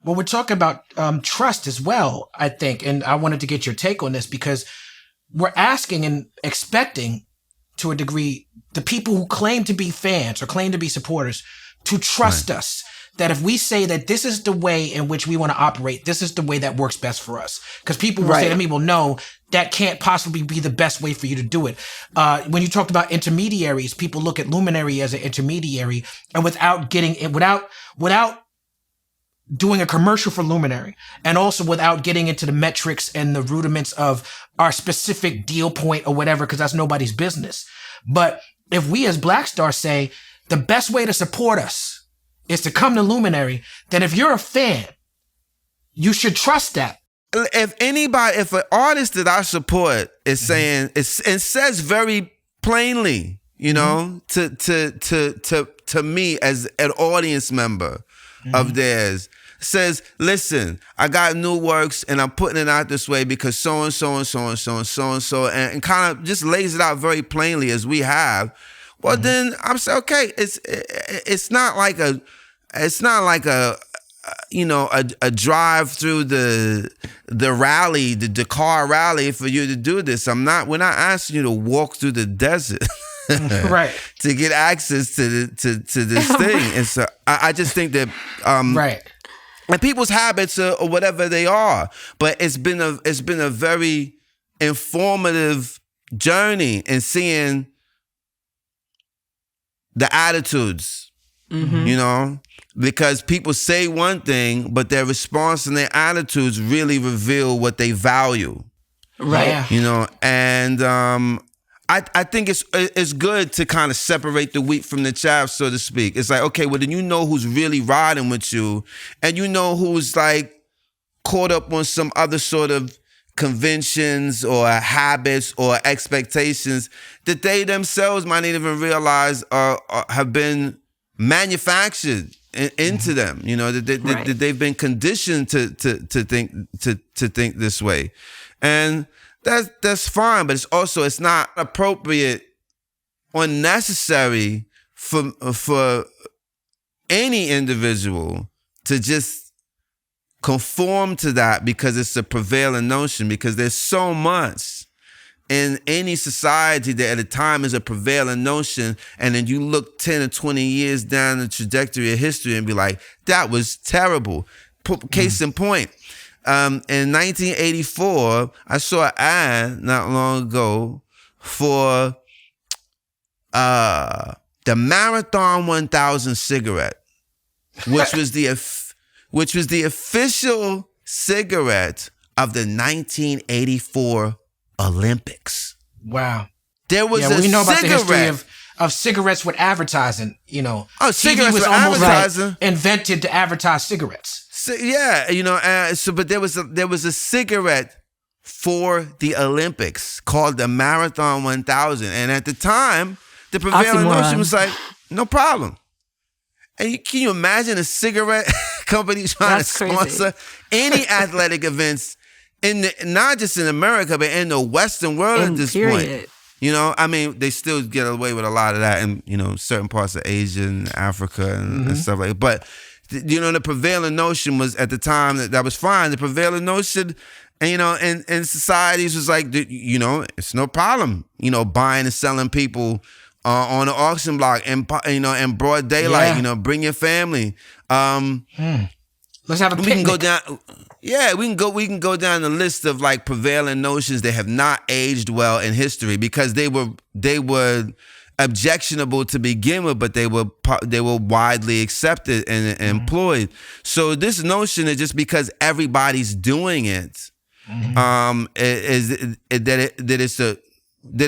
Well, we're talking about trust as well, I think, and I wanted to get your take on this because we're asking and expecting, to a degree, the people who claim to be fans or claim to be supporters to trust us. That if we say that this is the way in which we want to operate, this is the way that works best for us. Because people will say to me, well, no, that can't possibly be the best way for you to do it. When you talked about intermediaries, people look at Luminary as an intermediary, and without doing a commercial for Luminary, and also without getting into the metrics and the rudiments of our specific deal point or whatever, because that's nobody's business. But if we as Black Star say the best way to support us is to come to Luminary, then if you're a fan, you should trust that. If an artist that I support is saying, and says very plainly, you know, to me as an audience member of theirs, says, listen, I got new works and I'm putting it out this way because so and so and so and so and so and so, and kind of just lays it out very plainly as we have. Well, then I'm saying, okay, it's not like a drive through the rally, the Dakar rally for you to do this. We're not asking you to walk through the desert. Right. To get access to this thing. And so I just think that and people's habits or whatever they are, but it's been a very informative journey in seeing the attitudes, you know, because people say one thing, but their response and their attitudes really reveal what they value. Right. Yeah. You know, and I think it's good to kind of separate the wheat from the chaff, so to speak. It's like, okay, well, then you know who's really riding with you, and you know who's like caught up on some other sort of conventions or habits or expectations that they themselves might not even realize have been manufactured into them. You know, that they've been conditioned to think this way, and that's fine. But it's not appropriate or necessary for any individual to just conform to that because it's a prevailing notion, because there's so much in any society that at a time is a prevailing notion, and then you look 10 or 20 years down the trajectory of history and be like, that was terrible. Case in point, in 1984, I saw an ad not long ago for the Marathon 1000 cigarette, which was the official cigarette of the 1984 Olympics. Wow. There was we know about the history of cigarettes with advertising, you know. Oh, cigarettes was with almost advertising. like invented to advertise cigarettes. Yeah, you know, but there was a cigarette for the Olympics called the Marathon 1000. And at the time, the prevailing notion was like, no problem. And can you imagine a cigarette company trying to sponsor any athletic events not just in America, but in the Western world at this point? You know, I mean, they still get away with a lot of that in, you know, certain parts of Asia and Africa and stuff like that. But, you know, the prevailing notion was at the time that was fine. The prevailing notion, and, you know, in societies was like, you know, it's no problem, you know, buying and selling people on an auction block and, you know, in broad daylight, you know, bring your family. Let's have a picnic. We can go down. Yeah, we can go down the list of like prevailing notions that have not aged well in history because they were objectionable to begin with, but they were widely accepted and employed. So this notion that just because everybody's doing it, that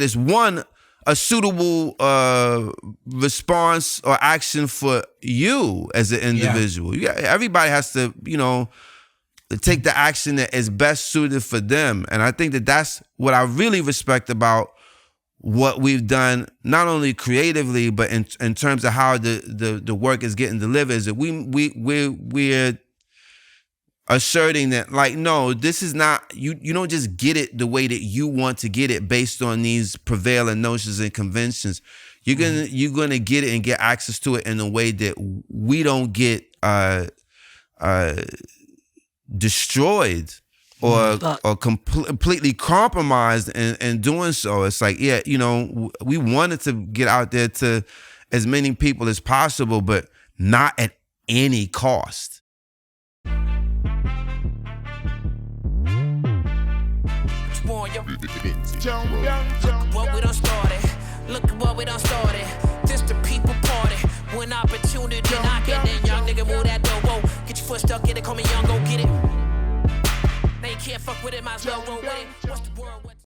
it's one a suitable response or action for you as an individual. Everybody has to, you know, take the action that is best suited for them. And I think that that's what I really respect about what we've done, not only creatively, but in terms of how the work is getting delivered, is that we're asserting that, like, no, this is not, you don't just get it the way that you want to get it based on these prevailing notions and conventions. You're gonna get it and get access to it in a way that we don't get destroyed or completely compromised in doing so. It's like, yeah, you know, we wanted to get out there to as many people as possible, but not at any cost. What we done started. Look at what we done started. This the people party. When opportunity knocking, then young nigga move that door. Whoa, get your foot stuck in it, call me young, go get it. They can't fuck with it, might as well roll with it.